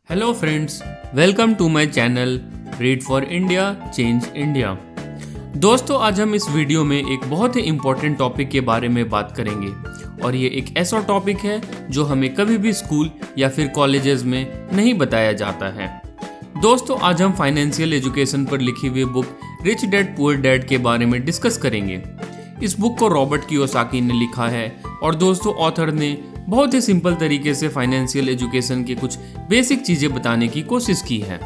Hello friends, welcome to my channel read for India change India. दोस्तों, आज हम इस वीडियो में एक बहुत ही इम्पोर्टेंट टॉपिक के बारे में बात करेंगे और ये एक ऐसा टॉपिक है जो हमें कभी भी स्कूल या फिर कॉलेजेस में नहीं बताया जाता है। दोस्तों, आज हम फाइनेंशियल एजुकेशन पर लिखी हुई book rich dad poor dad के बारे में डिस्कस करेंगे। इस बुक को रॉबर्ट कियोसाकी ने लिखा है और दोस्तों ऑथर ने बहुत ही सिंपल तरीके से फाइनेंशियल एजुकेशन के कुछ बेसिक चीज़ें बताने की कोशिश की है।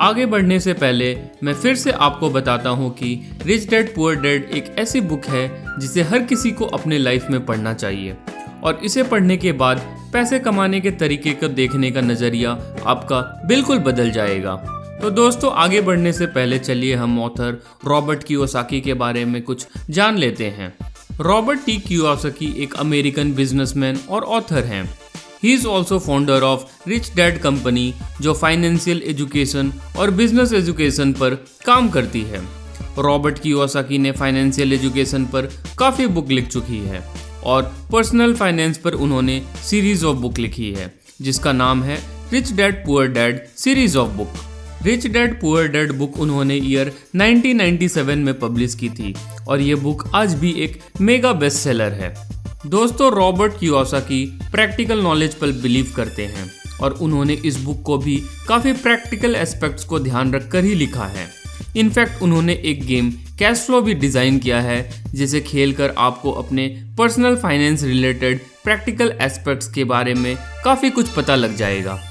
आगे बढ़ने से पहले मैं फिर से आपको बताता हूँ कि रिच डैड पुअर डैड एक ऐसी बुक है जिसे हर किसी को अपने लाइफ में पढ़ना चाहिए और इसे पढ़ने के बाद पैसे कमाने के तरीके को देखने का नज़रिया आपका बिल्कुल बदल जाएगा। तो दोस्तों, आगे बढ़ने से पहले चलिए हम ऑथर रॉबर्ट कियोसाकी के बारे में कुछ जान लेते हैं। रॉबर्ट टी कियोसाकी एक अमेरिकन बिजनेसमैन और ऑथर हैं। He is also founder of rich dad company, जो फाइनेंशियल एजुकेशन और बिजनेस एजुकेशन पर काम करती है। रॉबर्ट कियोसाकी ने फाइनेंशियल एजुकेशन पर काफ़ी बुक लिख चुकी है और पर्सनल फाइनेंस पर उन्होंने सीरीज ऑफ बुक लिखी है जिसका नाम है rich dad poor dad series of book. Rich dad poor dad book उन्होंने ईयर 1997 में पब्लिश की थी और ये बुक आज भी एक मेगा बेस्ट सेलर है। दोस्तों, रॉबर्ट कियोसाकी प्रैक्टिकल नॉलेज पर बिलीव करते हैं और उन्होंने इस बुक को भी काफ़ी प्रैक्टिकल एस्पेक्ट्स को ध्यान रखकर ही लिखा है। इनफैक्ट उन्होंने एक गेम कैश फ्लो भी डिज़ाइन किया है जिसे खेलकर आपको अपने personal finance related practical aspects के बारे में काफ़ी कुछ पता लग जाएगा।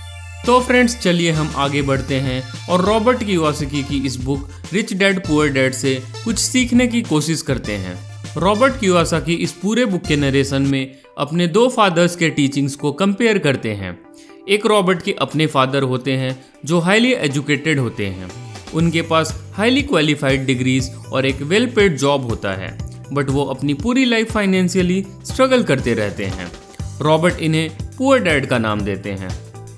तो फ्रेंड्स, चलिए हम आगे बढ़ते हैं और रॉबर्ट कियोसाकी की इस book rich dad poor dad से कुछ सीखने की कोशिश करते हैं। रॉबर्ट कियोसाकी इस पूरे बुक के नरेशन में अपने दो फादर्स के टीचिंग्स को कंपेयर करते हैं। एक रॉबर्ट के अपने फादर होते हैं जो हाईली एजुकेटेड होते हैं, उनके पास हाईली क्वालिफाइड डिग्रीज और एक वेल पेड जॉब होता है, बट वो अपनी पूरी लाइफ फाइनेंशियली स्ट्रगल करते रहते हैं। रॉबर्ट इन्हें पुअर डैड का नाम देते हैं।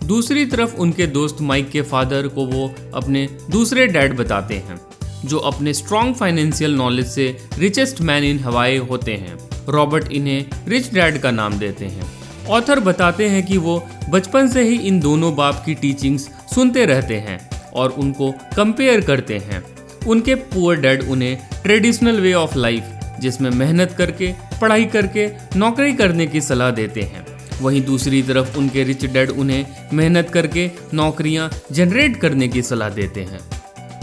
दूसरी तरफ उनके दोस्त माइक के फादर को वो अपने दूसरे डैड बताते हैं जो अपने स्ट्रॉन्ग फाइनेंशियल नॉलेज से रिचेस्ट मैन इन हवाई होते हैं। रॉबर्ट इन्हें रिच डैड का नाम देते हैं। ऑथर बताते हैं कि वो बचपन से ही इन दोनों बाप की टीचिंग्स सुनते रहते हैं और उनको कंपेयर करते हैं। उनके पुअर डैड उन्हें ट्रेडिशनल वे ऑफ लाइफ जिसमें मेहनत करके पढ़ाई करके नौकरी करने की सलाह देते हैं, वहीं दूसरी तरफ उनके रिच डैड उन्हें मेहनत करके नौकरियां जनरेट करने की सलाह देते हैं।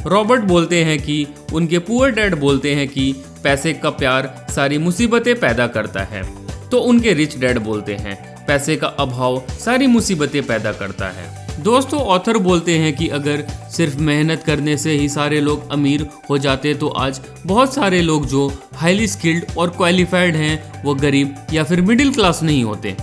रॉबर्ट बोलते हैं कि उनके पुअर डैड बोलते हैं कि पैसे का प्यार सारी मुसीबतें पैदा करता है, तो उनके रिच डैड बोलते हैं पैसे का अभाव सारी मुसीबतें पैदा करता है। दोस्तों, ऑथर बोलते हैं कि अगर सिर्फ मेहनत करने से ही सारे लोग अमीर हो जाते तो आज बहुत सारे लोग जो हाईली स्किल्ड और क्वालिफाइड हैं वो गरीब या फिर मिडिल क्लास नहीं होते।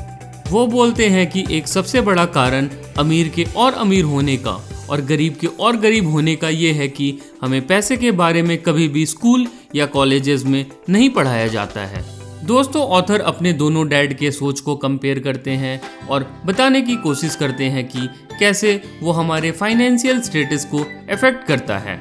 वो बोलते हैं कि एक सबसे बड़ा कारण अमीर के और अमीर होने का और गरीब के और गरीब होने का ये है कि हमें पैसे के बारे में कभी भी स्कूल या कॉलेजेस में नहीं पढ़ाया जाता है। दोस्तों, ऑथर अपने दोनों डैड के सोच को कंपेयर करते हैं और बताने की कोशिश करते हैं कि कैसे वो हमारे फाइनेंशियल स्टेटस को अफेक्ट करता है।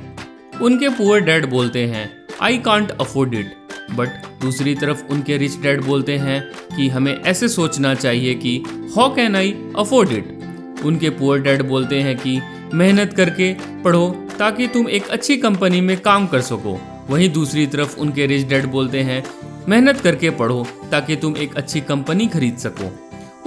उनके पुअर डैड बोलते हैं I can't afford it, but दूसरी तरफ उनके रिच डैड बोलते हैं कि हमें ऐसे सोचना चाहिए कि how can I afford it. उनके पुअर डैड बोलते हैं कि मेहनत करके पढ़ो ताकि तुम एक अच्छी कंपनी में काम कर सको, वहीं दूसरी तरफ उनके रिच डैड बोलते हैं मेहनत करके पढ़ो ताकि तुम एक अच्छी कंपनी खरीद सको।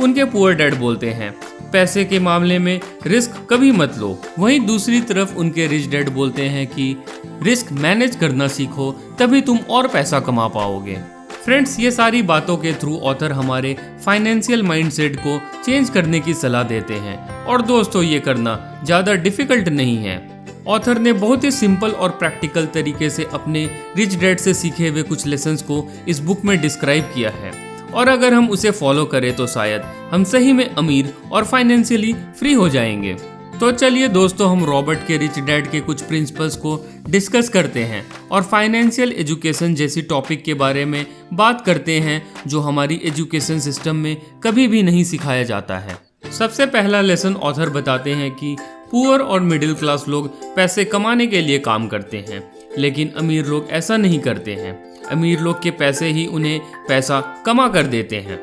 उनके पुअर डैड बोलते हैं पैसे के मामले में रिस्क कभी मत लो, वहीं दूसरी तरफ उनके रिच डैड बोलते हैं कि रिस्क मैनेज करना सीखो तभी तुम और पैसा कमा पाओगे। फ्रेंड्स, ये सारी बातों के थ्रू ऑथर हमारे फाइनेंशियल माइंडसेट को चेंज करने की सलाह देते हैं और दोस्तों ये करना ज़्यादा डिफिकल्ट नहीं है। ऑथर ने बहुत ही सिंपल और प्रैक्टिकल तरीके से अपने रिच डैड से सीखे हुए कुछ लेसन्स को इस बुक में डिस्क्राइब किया है और अगर हम उसे फॉलो करें तो शायद हम सही में अमीर और फाइनेंशियली फ्री हो जाएंगे। तो चलिए दोस्तों, हम रॉबर्ट के रिच डैड के कुछ प्रिंसिपल्स को डिस्कस करते हैं और फाइनेंशियल एजुकेशन जैसी टॉपिक के बारे में बात करते हैं जो हमारी एजुकेशन सिस्टम में कभी भी नहीं सिखाया जाता है। सबसे पहला लेसन ऑथर बताते हैं कि पुअर और मिडिल क्लास लोग पैसे कमाने के लिए काम करते हैं, लेकिन अमीर लोग ऐसा नहीं करते हैं। अमीर लोग के पैसे ही उन्हें पैसा कमा कर देते हैं।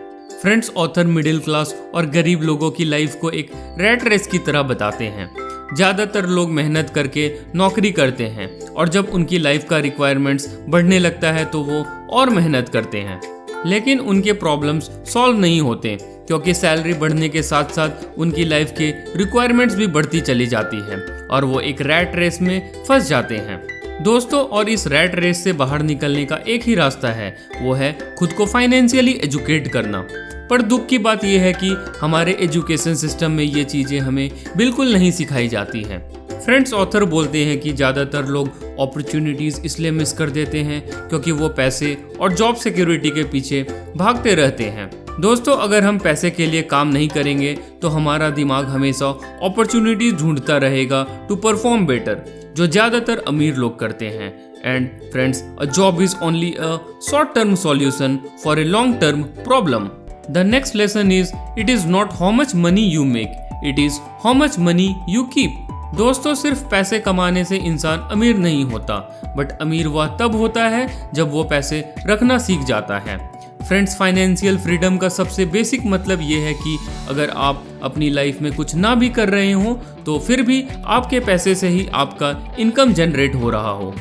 फ्रेंड्स, ऑथर मिडिल क्लास और गरीब लोगों की लाइफ को एक रैट रेस की तरह बताते हैं। ज़्यादातर लोग मेहनत करके नौकरी करते हैं और जब उनकी लाइफ का रिक्वायरमेंट्स बढ़ने लगता है तो वो और मेहनत करते हैं, लेकिन उनके प्रॉब्लम्स सॉल्व नहीं होते क्योंकि सैलरी बढ़ने के साथ साथ उनकी लाइफ के रिक्वायरमेंट्स भी बढ़ती चली जाती है और वो एक रैट रेस में फंस जाते हैं। दोस्तों, और इस रैट रेस से बाहर निकलने का एक ही रास्ता है, वो है खुद को फाइनेंशियली एजुकेट करना। पर दुख की बात यह है कि हमारे एजुकेशन सिस्टम में ये चीज़ें हमें बिल्कुल नहीं सिखाई जाती हैं। फ्रेंड्स, ऑथर बोलते हैं कि ज़्यादातर लोग अपॉर्चुनिटीज़ इसलिए मिस कर देते हैं क्योंकि वो पैसे और जॉब सिक्योरिटी के पीछे भागते रहते हैं। दोस्तों, अगर हम पैसे के लिए काम नहीं करेंगे तो हमारा दिमाग हमेशा अपॉर्चुनिटीज़ ढूंढता रहेगा टू परफॉर्म बेटर, जो ज़्यादातर अमीर लोग करते हैं। And friends, a job is only a short term solution for a long term problem. The next lesson is, it is not how much money you make, it is how much money you keep. दोस्तों, सिर्फ पैसे कमाने से इंसान अमीर नहीं होता, but अमीर वह तब होता है जब वो पैसे रखना सीख जाता है। फ्रेंड्स, फाइनेंशियल फ्रीडम का सबसे बेसिक मतलब ये है कि अगर आप अपनी लाइफ में कुछ ना भी कर रहे हो तो फिर भी आपके पैसे से ही आपका इनकम जनरेट हो रहा हो।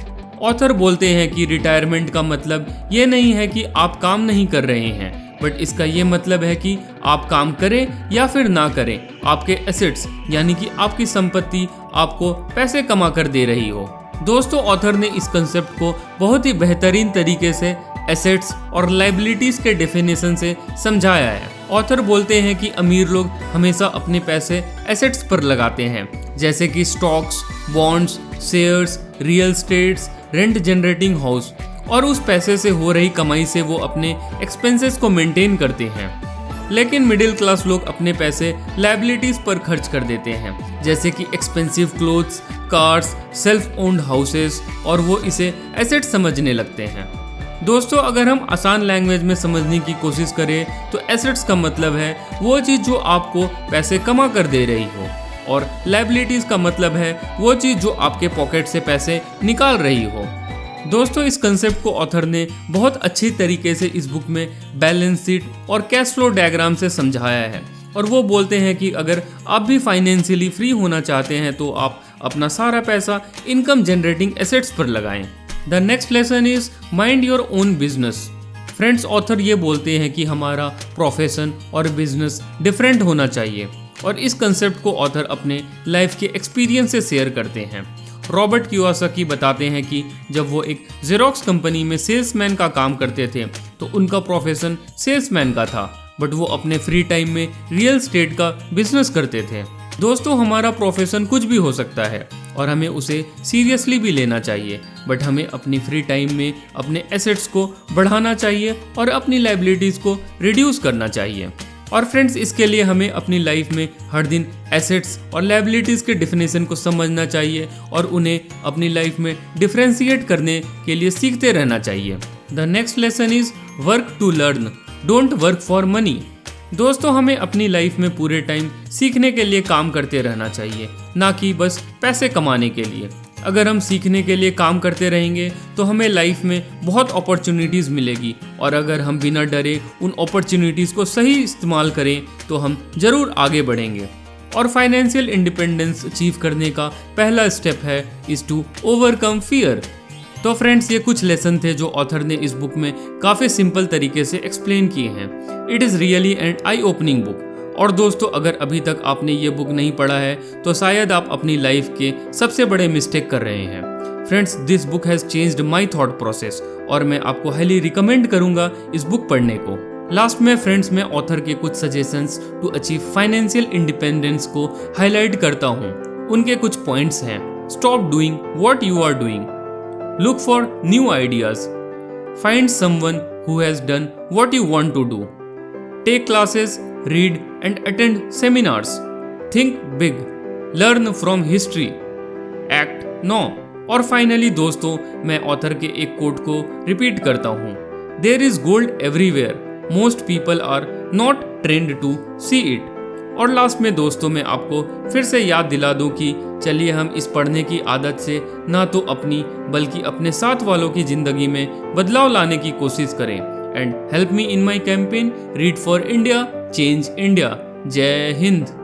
ऑथर बोलते हैं कि रिटायरमेंट का मतलब ये नहीं है कि आप काम नहीं कर रहे हैं, बट इसका ये मतलब है कि आप काम करें या फिर ना करें, आपके एसेट्स यानी कि आपकी संपत्ति आपको पैसे कमा कर दे रही हो। दोस्तों, ऑथर ने इस कंसेप्ट को बहुत ही बेहतरीन तरीके से एसेट्स और लाइबिलिटीज के डेफिनेशन से समझाया है। ऑथर बोलते हैं कि अमीर लोग हमेशा अपने पैसे एसेट्स पर लगाते हैं, जैसे कि stocks, bonds, shares, real estates, rent generating house, और उस पैसे से हो रही कमाई से वो अपने एक्सपेंसेस को मेंटेन करते हैं। लेकिन मिडिल क्लास लोग अपने पैसे लायबिलिटीज पर खर्च कर देते हैं, जैसे कि expensive clothes, cars, self owned houses, और वो इसे एसेट समझने लगते हैं। दोस्तों, अगर हम आसान लैंग्वेज में समझने की कोशिश करें तो एसेट्स का मतलब है वो चीज़ जो आपको पैसे कमा कर दे रही हो, और लायबिलिटीज का मतलब है वो चीज़ जो आपके पॉकेट से पैसे निकाल रही हो। दोस्तों, इस कंसेप्ट को ऑथर ने बहुत अच्छी तरीके से इस बुक में बैलेंस शीट और कैश फ्लो डायग्राम से समझाया है, और वो बोलते हैं कि अगर आप भी फाइनेंशियली फ्री होना चाहते हैं तो आप अपना सारा पैसा इनकम जनरेटिंग एसेट्स पर लगाएं। The next lesson is mind your own business. Friends, author ये बोलते हैं कि हमारा प्रोफेशन और बिजनेस डिफरेंट होना चाहिए, और इस कंसेप्ट को ऑथर अपने लाइफ के एक्सपीरियंस से शेयर करते हैं। रॉबर्ट कियोसाकी बताते हैं कि जब वो एक जेरोक्स कंपनी में सेल्समैन का काम करते थे तो उनका प्रोफेशन सेल्समैन का था, बट वो अपने फ्री टाइम में रियल एस्टेट का बिजनेस करते थे। दोस्तों, हमारा प्रोफेशन कुछ भी हो सकता है और हमें उसे सीरियसली भी लेना चाहिए, बट हमें अपनी फ्री टाइम में अपने एसेट्स को बढ़ाना चाहिए और अपनी लायबिलिटीज़ को रिड्यूस करना चाहिए। और फ्रेंड्स, इसके लिए हमें अपनी लाइफ में हर दिन एसेट्स और लायबिलिटीज़ के डिफिनेशन को समझना चाहिए और उन्हें अपनी लाइफ में डिफ्रेंशिएट करने के लिए सीखते रहना चाहिए। The next lesson is work to learn, don't work for money. दोस्तों, हमें अपनी लाइफ में पूरे टाइम सीखने के लिए काम करते रहना चाहिए, ना कि बस पैसे कमाने के लिए। अगर हम सीखने के लिए काम करते रहेंगे तो हमें लाइफ में बहुत अपॉर्चुनिटीज़ मिलेगी, और अगर हम बिना डरे उन अपॉर्चुनिटीज़ को सही इस्तेमाल करें तो हम ज़रूर आगे बढ़ेंगे। और फाइनेंशियल इंडिपेंडेंस अचीव करने का पहला स्टेप है इज़ टू ओवरकम फियर। तो फ्रेंड्स, ये कुछ लेसन थे जो ऑथर ने इस बुक में काफ़ी सिंपल तरीके से एक्सप्लेन किए हैं। It is really an I opening book. और दोस्तों, अगर अभी तक आपने ये बुक नहीं पढ़ा है तो शायद आप अपनी लाइफ के सबसे बड़े मिस्टेक कर रहे हैं। Friends, this book has changed my thought process, और मैं आपको हाईली रिकमेंड करूंगा इस बुक पढ़ने को। लास्ट में फ्रेंड्स, मैं ऑथर के कुछ suggestions to achieve financial independence को हाईलाइट करता हूँ। उनके कुछ पॉइंट्स हैं: stop doing what you are doing, look for new ideas, find someone who has done what you want to do, take classes, read and attend seminars, think big, learn from history, act now। और finally दोस्तों, मैं author के एक coat को repeat करता हूँ: There is gold everywhere, most people are not trained to see it। और last में दोस्तों, मैं आपको फिर से याद दिला दूं कि चलिए हम इस पढ़ने की आदत से ना तो अपनी बल्कि अपने साथ वालों की ज़िंदगी में बदलाव लाने की कोशिश करें। and help me in my campaign Read for India, Change India. Jai Hind.